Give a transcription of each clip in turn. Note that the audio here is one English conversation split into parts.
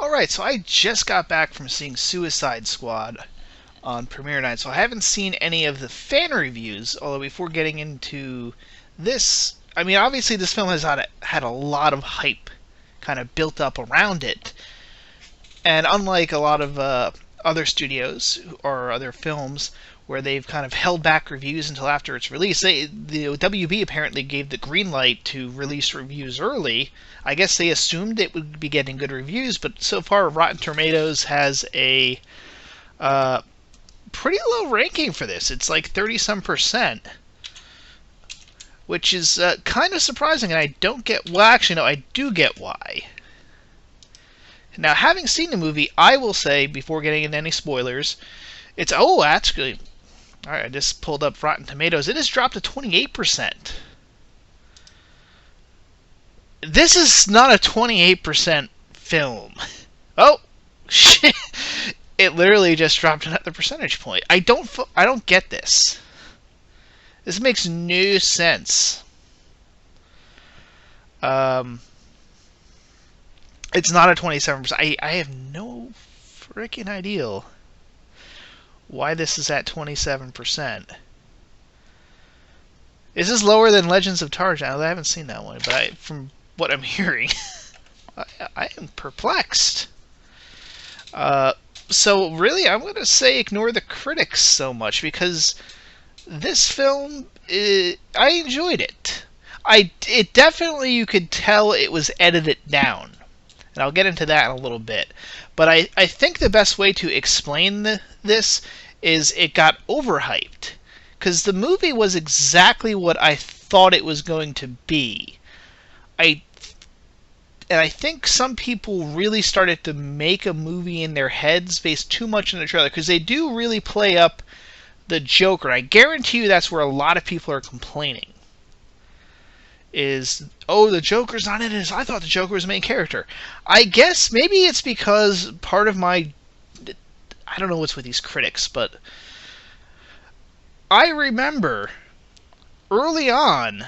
Alright, so I just got back from seeing Suicide Squad on premiere night, so I haven't seen any of the fan reviews, although before getting into this, I mean, obviously this film has had a lot of hype kind of built up around it, and unlike a lot of other studios or other films where they've kind of held back reviews until after its release, the WB apparently gave the green light to release reviews early. I guess they assumed it would be getting good reviews, but so far Rotten Tomatoes has a pretty low ranking for this. It's like 30-some%, which is kind of surprising, and I don't get... Well, actually, no, I do get why. Now, having seen the movie, I will say, before getting into any spoilers, it's... Oh, actually... Alright, I just pulled up Rotten Tomatoes. It has dropped to 28%. This is not a 28% film. Oh, shit. It literally just dropped another percentage point. I don't get this. This makes no sense. It's not a 27%. I have no freaking idea why this is at 27%. Is this lower than Legends of Tarzan? I haven't seen that one, but from what I'm hearing, I am perplexed. So really, I'm going to say ignore the critics so much, because this film, I enjoyed it. It definitely, you could tell it was edited down. And I'll get into that in a little bit. But I think the best way to explain this is it got overhyped. Because the movie was exactly what I thought it was going to be. And I think some people really started to make a movie in their heads based too much on the trailer. Because they do really play up the Joker. I guarantee you that's where a lot of people are complaining. Is, oh, the Joker's not in it. I thought the Joker was the main character. I guess maybe it's because part of my... I don't know what's with these critics, but I remember early on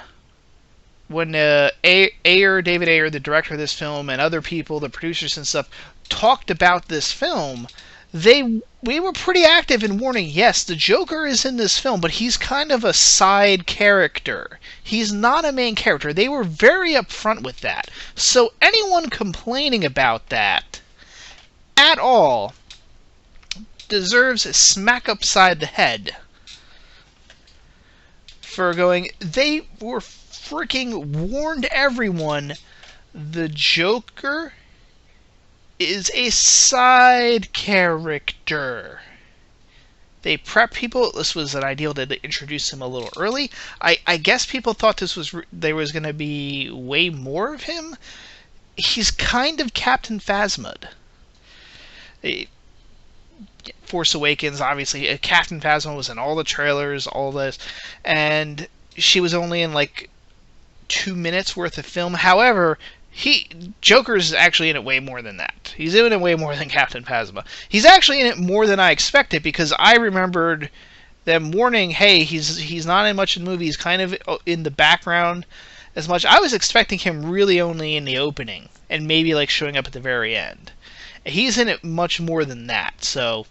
when David Ayer, the director of this film, and other people, the producers and stuff, talked about this film, we were pretty active in warning, yes, the Joker is in this film, but he's kind of a side character. He's not a main character. They were very upfront with that. So anyone complaining about that at all deserves a smack upside the head for going, they were freaking warned everyone the Joker is a side character. They prepped people. This was an idea to introduce him a little early. I guess people thought there was going to be way more of him. He's kind of Captain Phasma. Force Awakens, obviously. Captain Phasma was in all the trailers, all this. And she was only in like 2 minutes worth of film. However, Joker's actually in it way more than that. He's in it way more than Captain Phasma. He's actually in it more than I expected, because I remembered them warning, hey, he's not in much of the movie. He's kind of in the background as much. I was expecting him really only in the opening, and maybe like showing up at the very end. He's in it much more than that, so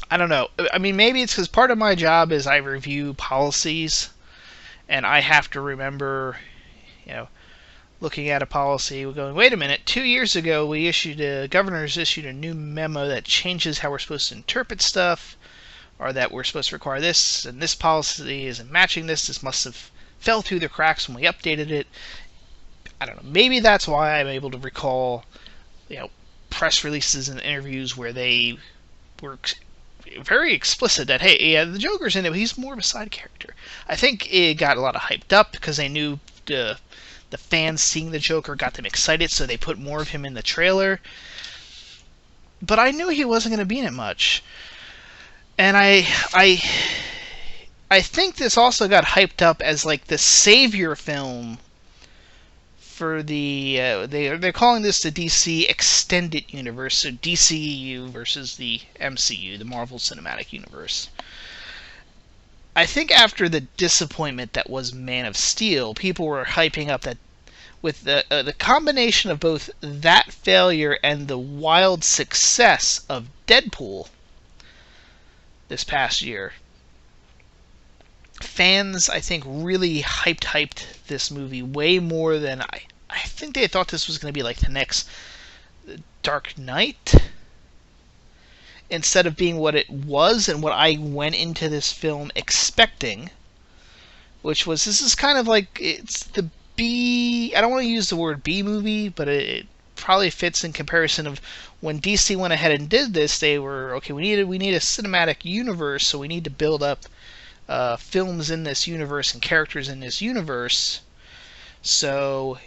I don't know. I mean, maybe it's because part of my job is I review policies, and I have to remember, looking at a policy, we're going, wait a minute, 2 years ago governors issued a new memo that changes how we're supposed to interpret stuff, or that we're supposed to require this, and this policy isn't matching this. This must have fell through the cracks when we updated it. I don't know. Maybe that's why I'm able to recall, press releases and interviews where they were very explicit that, hey, yeah, the Joker's in it, but he's more of a side character. I think it got a lot of hyped up because they knew the fans seeing the Joker got them excited, so they put more of him in the trailer. But I knew he wasn't going to be in it much. And I think this also got hyped up as like the savior film for the they're calling this the DC Extended Universe, so DCEU versus the MCU, the Marvel Cinematic Universe. I think after the disappointment that was Man of Steel, people were hyping up that, with the combination of both that failure and the wild success of Deadpool this past year, fans, I think, really hyped this movie way more than I think they thought this was going to be like the next Dark Knight, instead of being what it was and what I went into this film expecting, which was, this is kind of like, it's the I don't want to use the word B movie, but it probably fits in comparison of when DC went ahead and did this. They were, okay, we need a cinematic universe, so we need to build up films in this universe and characters in this universe. So,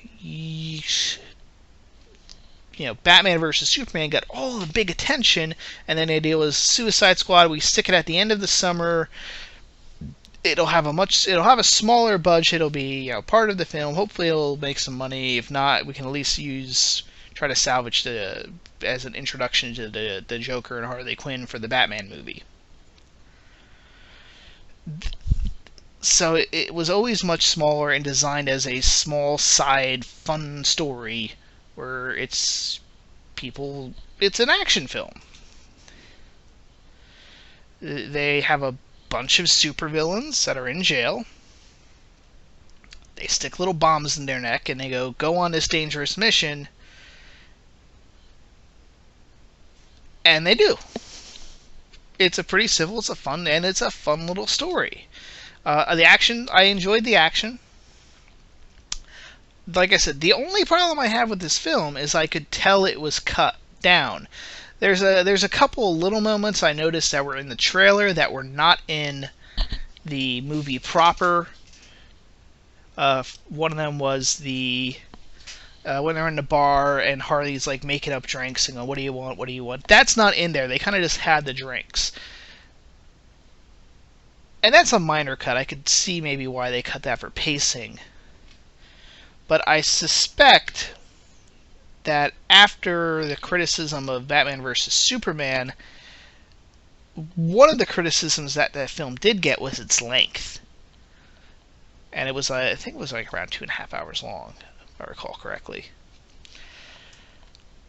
Batman versus Superman got all the big attention, and then the idea was Suicide Squad. We stick it at the end of the summer. It'll have a smaller budget. It'll be part of the film. Hopefully, it'll make some money. If not, we can at least try to salvage as an introduction to the Joker and Harley Quinn for the Batman movie. So it was always much smaller and designed as a small side fun story where it's an action film. They have a bunch of supervillains that are in jail. They stick little bombs in their neck and they go on this dangerous mission. And they do. It's a pretty simple, it's a fun little story. The action, I enjoyed the action. Like I said, the only problem I have with this film is I could tell it was cut down. There's a couple little moments I noticed that were in the trailer that were not in the movie proper. One of them was when they're in the bar and Harley's like making up drinks and going, "What do you want? What do you want?" That's not in there. They kind of just had the drinks. And that's a minor cut. I could see maybe why they cut that for pacing. But I suspect that after the criticism of Batman vs. Superman, one of the criticisms that film did get was its length. And it was, I think it was like around 2.5 hours long, if I recall correctly.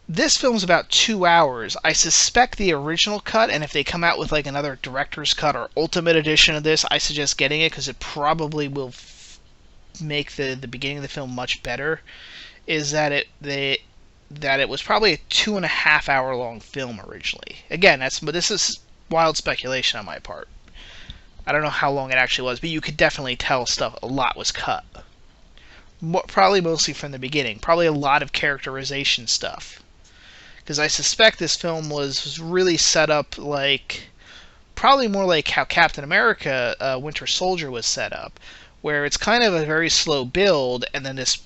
This film's about 2 hours. I suspect the original cut, and if they come out with like another director's cut or ultimate edition of this, I suggest getting it because it probably will make the beginning of the film much better. Is that it was probably a 2.5 hour long film originally. Again, but this is wild speculation on my part. I don't know how long it actually was, but you could definitely tell a lot was cut. Probably mostly from the beginning. Probably a lot of characterization stuff. Because I suspect this film was really set up probably more like how Captain America Winter Soldier was set up, where it's kind of a very slow build, and then this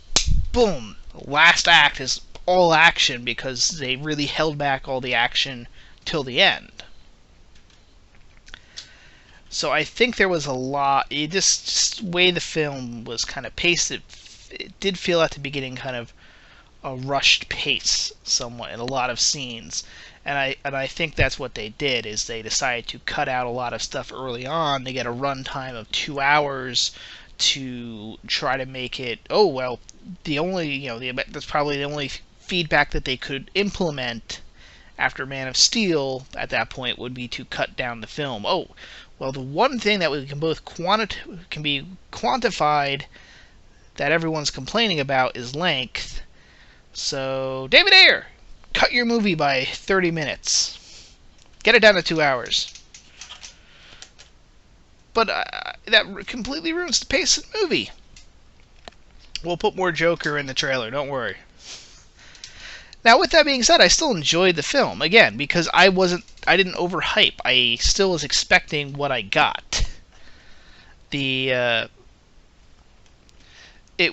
boom, last act is all action because they really held back all the action till the end. So I think there was a lot. Just the way the film was kind of paced, it did feel at the beginning kind of a rushed pace somewhat in a lot of scenes. And I think that's what they did, is they decided to cut out a lot of stuff early on. They get a runtime of 2 hours to try to make it, that's probably the only feedback that they could implement after Man of Steel at that point would be to cut down the film. The one thing that we can both can be quantified that everyone's complaining about is length. So, David Ayer, cut your movie by 30 minutes. Get it down to 2 hours. But that completely ruins the pace of the movie. We'll put more Joker in the trailer, don't worry. Now, with that being said, I still enjoyed the film, again, because I didn't overhype. I still was expecting what I got. It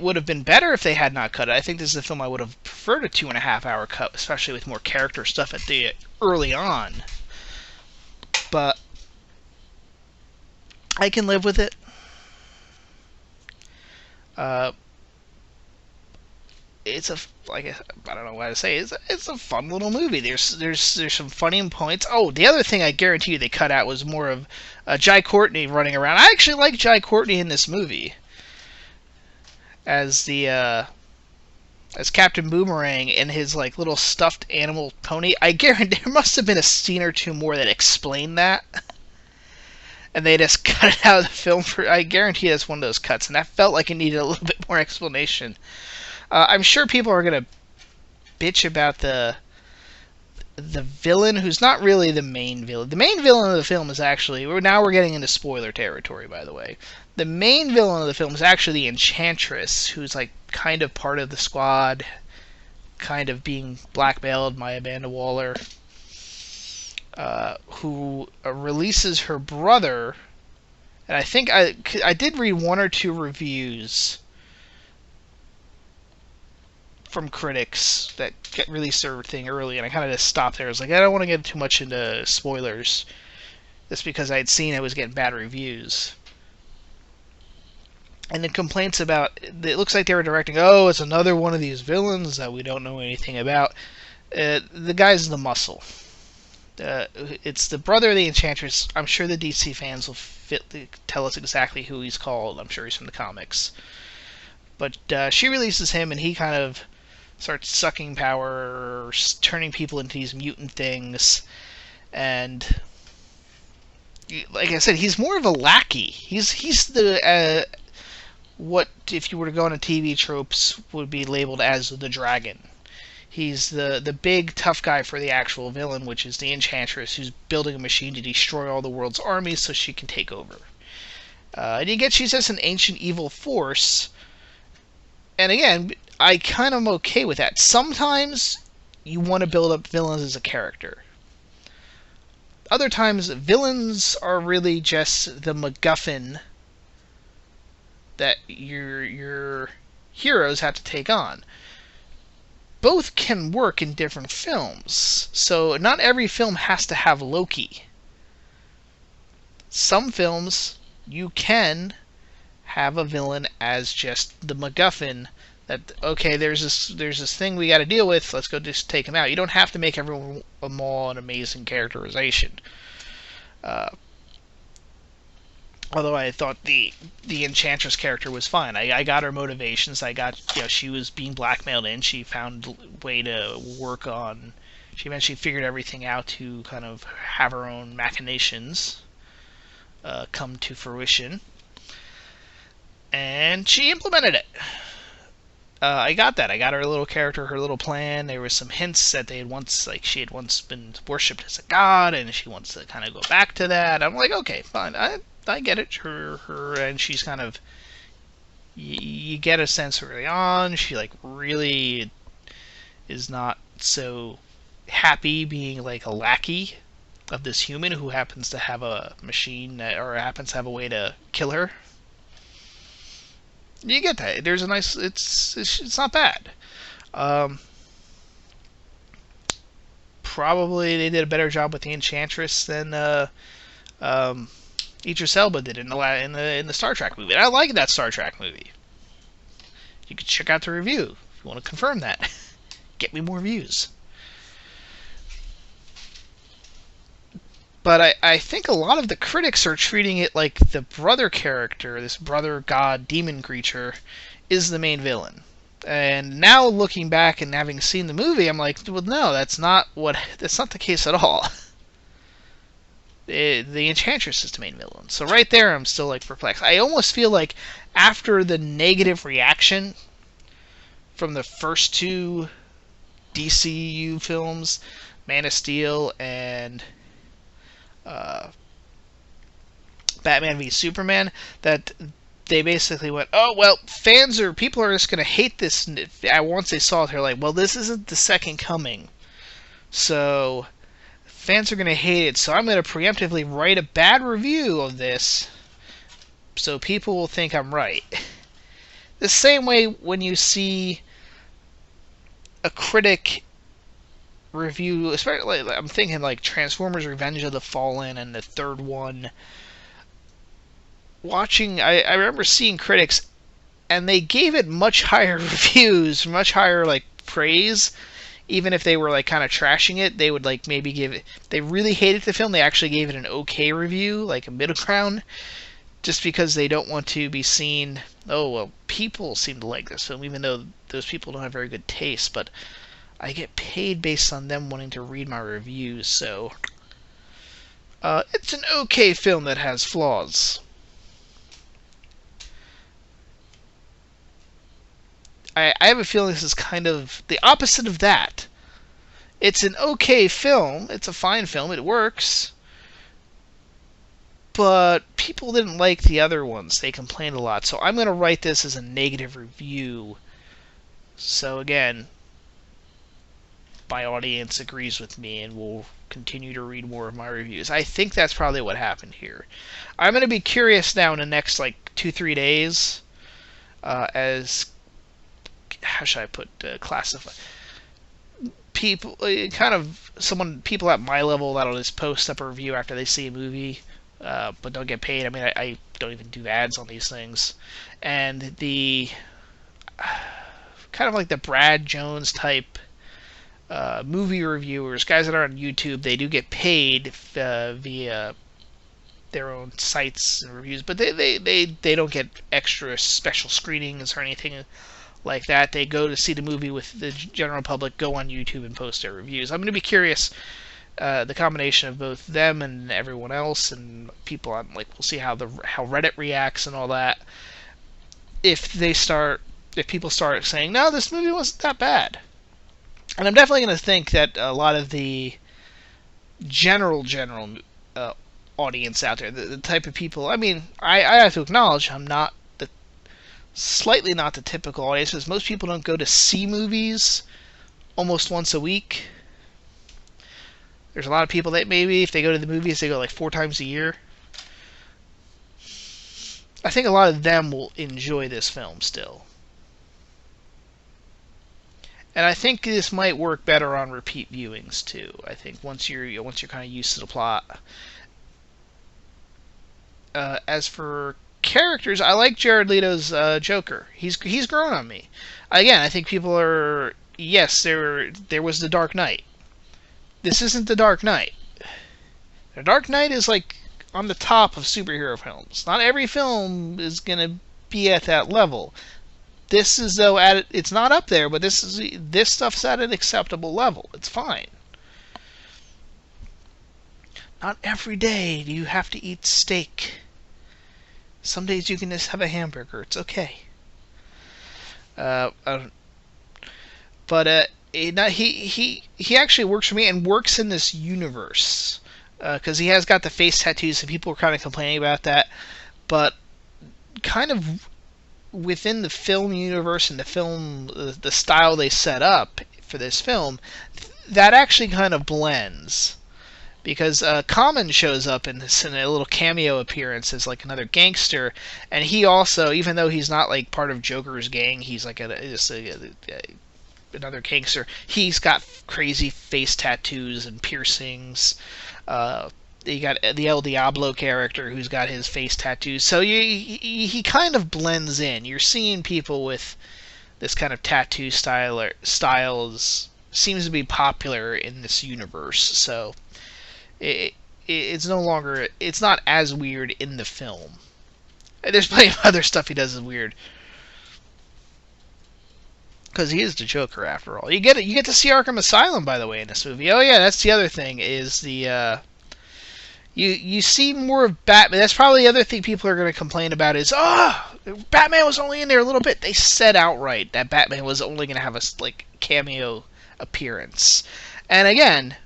would have been better if they had not cut it. I think this is a film I would have preferred a 2.5 hour cut, especially with more character stuff at the early on. But I can live with it. I don't know what to say. It's a fun little movie. There's some funny points. The other thing I guarantee you they cut out was more of Jai Courtney running around. I actually like Jai Courtney in this movie as the as Captain Boomerang in his like little stuffed animal pony. I guarantee there must have been a scene or two more that explained that, and they just cut it out of the film. I guarantee that's one of those cuts, and that felt like it needed a little bit more explanation. I'm sure people are gonna bitch about the villain, who's not really the main villain. The main villain of the film is actually, now we're getting into spoiler territory, by the way. The main villain of the film is actually the Enchantress, who's like kind of part of the squad, kind of being blackmailed by Amanda Waller, who releases her brother. And I think I did read one or two reviews from critics that released their thing early, and I kind of just stopped there. I was like, I don't want to get too much into spoilers, just because I had seen it was getting bad reviews. And the complaints about, it looks like they were directing, oh, it's another one of these villains that we don't know anything about. The guy's the Muscle. It's the brother of the Enchantress. I'm sure the DC fans will tell us exactly who he's called. I'm sure he's from the comics. But she releases him, and he kind of starts sucking power, turning people into these mutant things, and like I said, he's more of a lackey. He's the what, if you were to go into TV tropes, would be labeled as the Dragon. He's the big tough guy for the actual villain, which is the Enchantress, who's building a machine to destroy all the world's armies so she can take over. And you get she's just an ancient evil force. And again, I kind of am okay with that. Sometimes you want to build up villains as a character. Other times, villains are really just the MacGuffin that your heroes have to take on. Both can work in different films, so not every film has to have Loki. Some films, you can have a villain as just the MacGuffin. That, okay, there's this thing we got to deal with. Let's go just take him out. You don't have to make everyone all an amazing characterization. Although I thought the Enchantress character was fine. I got her motivations. I got, she was being blackmailed in. She found a way to work on. She eventually figured everything out to kind of have her own machinations come to fruition, and she implemented it. I got that. I got her little character, her little plan. There was some hints that she had once been worshipped as a god, and she wants to kind of go back to that. I'm like, okay, fine. I get it. Her, and she's kind of, you get a sense early on, she like really is not so happy being like a lackey of this human who happens to have a machine or happens to have a way to kill her. You get that. There's a nice. It's not bad. Probably they did a better job with the Enchantress than Idris Elba did in the Star Trek movie. And I like that Star Trek movie. You can check out the review if you want to confirm that. Get me more views. But I think a lot of the critics are treating it like the brother character, this brother god demon creature, is the main villain. And now looking back and having seen the movie, I'm like, well, no, that's not the case at all. The Enchantress is the main villain. So right there, I'm still like perplexed. I almost feel like after the negative reaction from the first two DCU films, Man of Steel and Batman v Superman, that they basically went, oh, well, people are just going to hate this. Once they saw it, they're like, well, this isn't the second coming. So fans are going to hate it, so I'm going to preemptively write a bad review of this so people will think I'm right. The same way when you see a critic review, especially I'm thinking like Transformers Revenge of the Fallen and the third one, I remember seeing critics and they gave it much higher reviews, much higher like praise, even if they were like kind of trashing it. They would like maybe give it, they really hated the film, they actually gave it an okay review, like a middle ground. just because they don't want to be seen. Oh well, people seem to like this film, even though those people don't have very good taste. But I get paid based on them wanting to read my reviews, so it's an okay film that has flaws. I have a feeling this is kind of the opposite of that. It's an okay film. It's a fine film. It works. But people didn't like the other ones. They complained a lot. So I'm going to write this as a negative review. So again, my audience agrees with me and will continue to read more of my reviews. I think that's probably what happened here. I'm going to be curious now in the next like 2-3 days as how should I put classify people kind of people at my level that'll just post up a review after they see a movie, but don't get paid. I mean, I don't even do ads on these things, and the kind of like the Brad Jones type movie reviewers, guys that are on YouTube, they do get paid via their own sites and reviews, but they don't get extra special screenings or anything like that. They go to see the movie with the general public, go on YouTube and post their reviews. I'm going to be curious, the combination of both them and everyone else and people on, like, we'll see how Reddit reacts and all that. If people start saying, no, this movie wasn't that bad. And I'm definitely going to think that a lot of the general audience out there, the type of people, I mean, I have to acknowledge I'm not slightly not the typical audience, because most people don't go to see movies almost once a week. There's a lot of people that maybe if they go to the movies, they go like 4 times a year. I think a lot of them will enjoy this film still. And I think this might work better on repeat viewings too. I think once you're kind of used to the plot. As for characters, I like Jared Leto's Joker. He's grown on me. Again, I think people are, yes, there was The Dark Knight. This isn't The Dark Knight. The Dark Knight is like on the top of superhero films. Not every film is gonna be at that level. This is though it's not up there, but this stuff's at an acceptable level. It's fine. Not every day do you have to eat steak. Some days you can just have a hamburger. It's okay. He actually works for me and works in this universe because he has got the face tattoos, and people were kind of complaining about that. But kind of within the film universe and the style they set up for this film, that actually kind of blends. Because Common shows up in a little cameo appearance as like another gangster, and he also, even though he's not like part of Joker's gang, he's like another gangster. He's got crazy face tattoos and piercings. You got the El Diablo character who's got his face tattoos. So he kind of blends in. You're seeing people with this kind of tattoo styles seems to be popular in this universe. So it's not as weird in the film. There's plenty of other stuff he does is weird, because he is the Joker after all. You get to see Arkham Asylum, by the way, in this movie. Oh yeah, that's the other thing is the you see more of Batman. That's probably the other thing people are going to complain about is Batman was only in there a little bit. They said outright that Batman was only going to have a like cameo appearance, and again,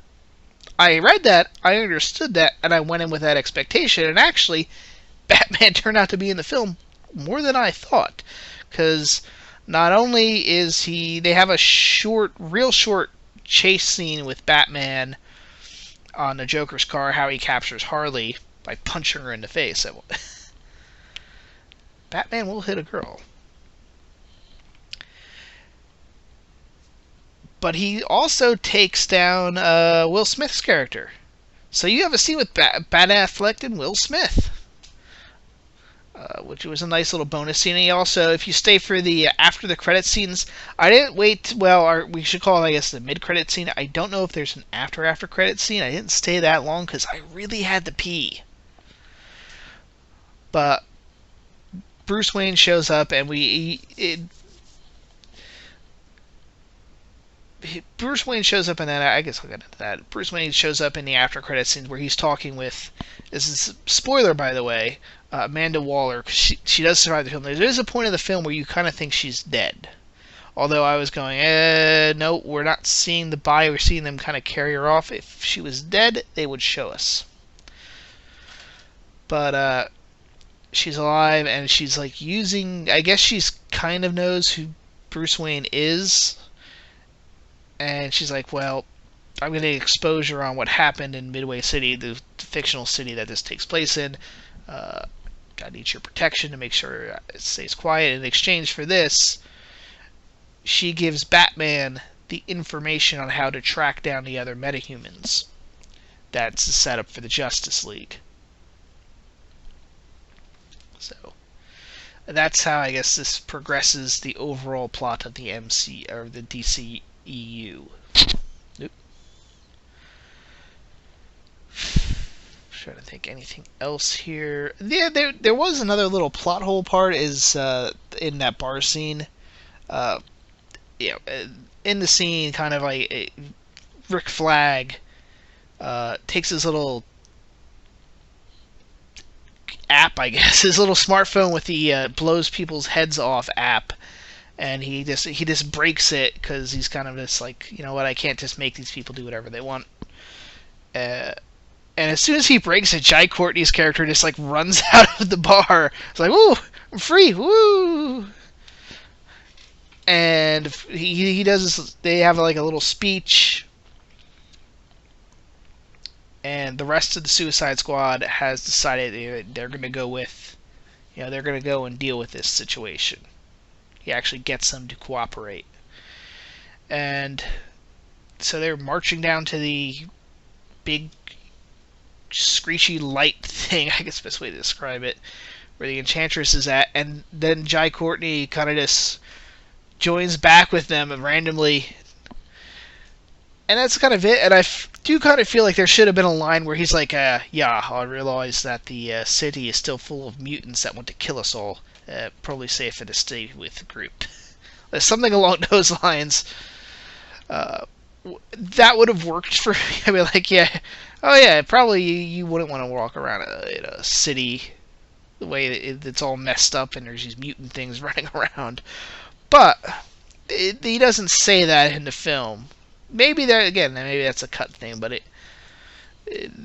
I read that, I understood that, and I went in with that expectation, and actually, Batman turned out to be in the film more than I thought, because not only is they have a real short chase scene with Batman on the Joker's car, how he captures Harley by punching her in the face. Batman will hit a girl. But he also takes down Will Smith's character. So you have a scene with Ben Affleck and Will Smith, which was a nice little bonus scene. And he also, if you stay for the after the credit scenes, I didn't wait. Well, we should call it, I guess, the mid-credit scene. I don't know if there's an after credit scene. I didn't stay that long because I really had to pee. But Bruce Wayne shows up, and Bruce Wayne shows up, and then I guess I'll get into that. Bruce Wayne shows up in the after credits scenes where he's talking with. This is spoiler, by the way. Amanda Waller. 'Cause she does survive the film. There is a point of the film where you kind of think she's dead. Although I was going, no, we're not seeing the body. We're seeing them kind of carry her off. If she was dead, they would show us. But she's alive, and she's like using. I guess she's kind of knows who Bruce Wayne is. And she's like, well, I'm going to exposure on what happened in Midway City, the fictional city that this takes place in. I need your protection to make sure it stays quiet. In exchange for this, she gives Batman the information on how to track down the other metahumans. That's the setup for the Justice League. So that's how I guess this progresses the overall plot of the MC or the DCEU. Nope. Trying to think anything else here. Yeah, there was another little plot hole part is in that bar scene. In the scene, kind of like Rick Flag takes his little app, I guess, his little smartphone with the blows people's heads off app, and he just breaks it because he's kind of just like, you know what, I can't just make these people do whatever they want. And as soon as he breaks it, Jai Courtney's character just like runs out of the bar. It's like, woo, I'm free, woo. And he does this. They have like a little speech, and the rest of the Suicide Squad has decided they're going to go with, they're going to go and deal with this situation. He actually gets them to cooperate, and so they're marching down to the big screechy light thing, I guess the best way to describe it, where the Enchantress is at, and then Jai Courtney kind of just joins back with them randomly, and that's kind of it. And I do kind of feel like there should have been a line where he's like, yeah, I realize that the city is still full of mutants that want to kill us all. Probably safer to stay with the group. Something along those lines. That would have worked for me. I mean, like, yeah, oh yeah, probably you wouldn't want to walk around in a city the way it's all messed up and there's these mutant things running around. But he doesn't say that in the film. Maybe maybe that's a cut thing, but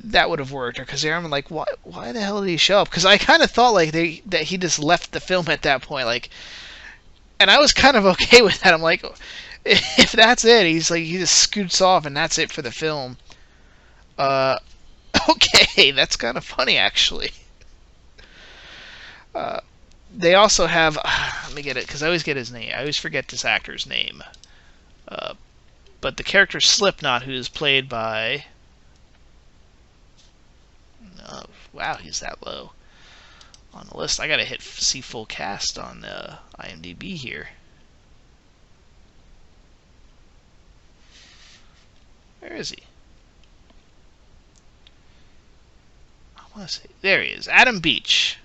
that would have worked. Because I'm like, why the hell did he show up? Because I kind of thought like that he just left the film at that point, like, and I was kind of okay with that. I'm like, if that's it, he just scoots off and that's it for the film. Okay, that's kind of funny actually. They also have, let me get it, because I always get his name. I always forget this actor's name. But the character Slipknot, who is played by, oh, wow, he's that low on the list. I gotta hit see full cast on IMDb here. Where is he? I want to say, there he is, Adam Beach.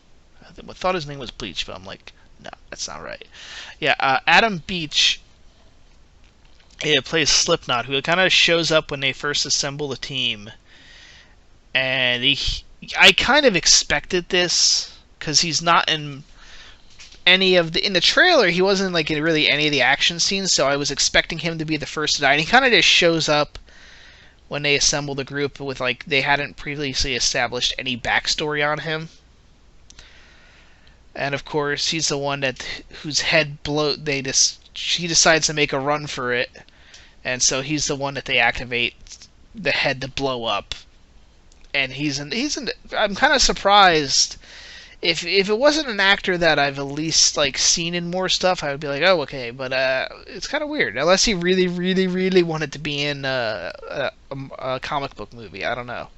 I thought his name was Bleach, but I'm like, no, that's not right. Yeah, Adam Beach plays Slipknot, who kind of shows up when they first assemble the team. And I kind of expected this, because he's not in any of in the trailer, he wasn't like in really any of the action scenes, so I was expecting him to be the first to die. And he kind of just shows up when they assemble the group with, like, they hadn't previously established any backstory on him. And of course, he's the one whose head he decides to make a run for it, and so he's the one that they activate the head to blow up. And I'm kind of surprised if it wasn't an actor that I've at least like seen in more stuff, I would be like, oh, okay. But it's kind of weird, unless he really, really, really wanted to be in a comic book movie. I don't know.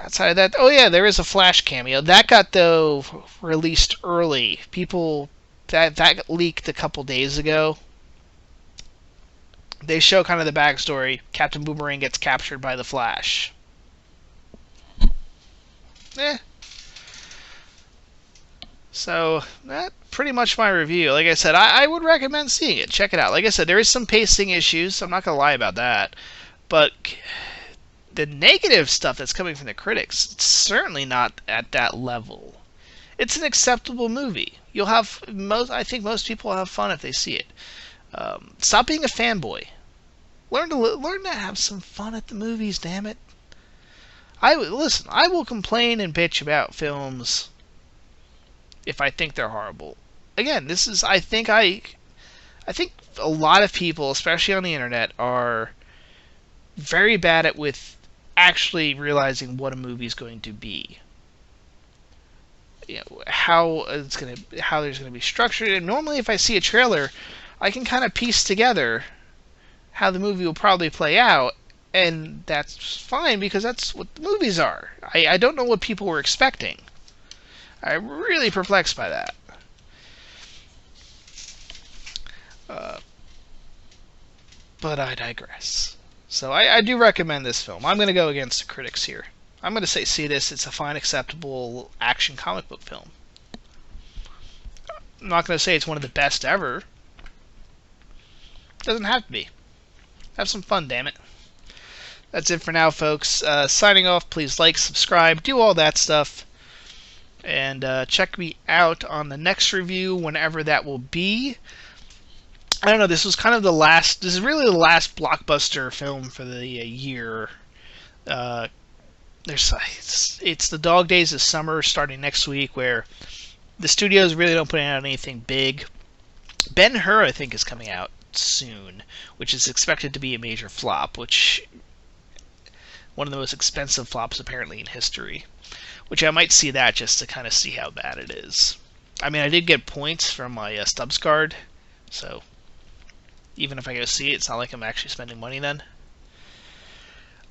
Outside of that, oh yeah, there is a Flash cameo. That got, though, released early. That leaked a couple days ago. They show kind of the backstory. Captain Boomerang gets captured by the Flash. So that pretty much my review. Like I said, I would recommend seeing it. Check it out. Like I said, there is some pacing issues. I'm not gonna lie about that, but the negative stuff that's coming from the critics, it's certainly not at that level. It's an acceptable movie. You'll have I think most people will have fun if they see it. Stop being a fanboy. Learn to have some fun at the movies. Damn it. Listen. I will complain and bitch about films if I think they're horrible. Again, this is I think a lot of people, especially on the internet, are very bad at with actually realizing what a movie is going to be. You know, how there's gonna be structured. And normally, if I see a trailer, I can kind of piece together how the movie will probably play out, and that's fine because that's what the movies are. I don't know what people were expecting. I'm really perplexed by that. But I digress. So I do recommend this film. I'm going to go against the critics here. I'm going to say see this. It's a fine, acceptable action comic book film. I'm not going to say it's one of the best ever. It doesn't have to be. Have some fun, damn it. That's it for now, folks. Signing off. Please like, subscribe, do all that stuff. And check me out on the next review, whenever that will be. I don't know, this was kind of the last... This is really the last blockbuster film for the year. It's the dog days of summer starting next week, where the studios really don't put out anything big. Ben-Hur, I think, is coming out soon, which is expected to be a major flop, which... One of the most expensive flops, apparently, in history. Which I might see that just to kind of see how bad it is. I mean, I did get points from my Stubbs card, so... Even if I go see it, it's not like I'm actually spending money then.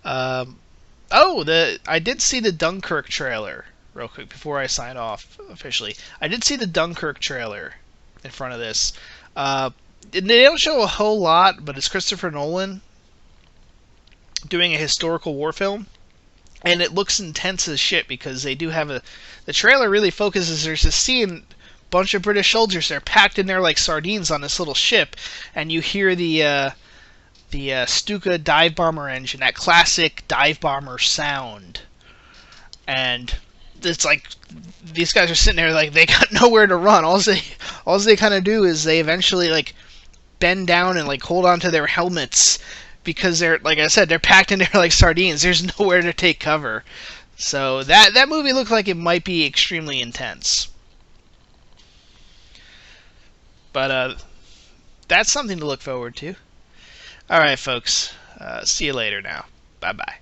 I did see the Dunkirk trailer, real quick, before I sign off officially. I did see the Dunkirk trailer in front of this. They don't show a whole lot, but it's Christopher Nolan doing a historical war film. And it looks intense as shit because they do have the trailer really focuses, there's a scene... Bunch of British soldiers. They're packed in there like sardines on this little ship, and you hear the Stuka dive bomber engine, that classic dive bomber sound, and it's like these guys are sitting there like they got nowhere to run. All they kind of do is they eventually like bend down and like hold on to their helmets because they're, like I said, they're packed in there like sardines. There's nowhere to take cover. So that movie looked like it might be extremely intense. But that's something to look forward to. Alright, folks. See you later now. Bye-bye.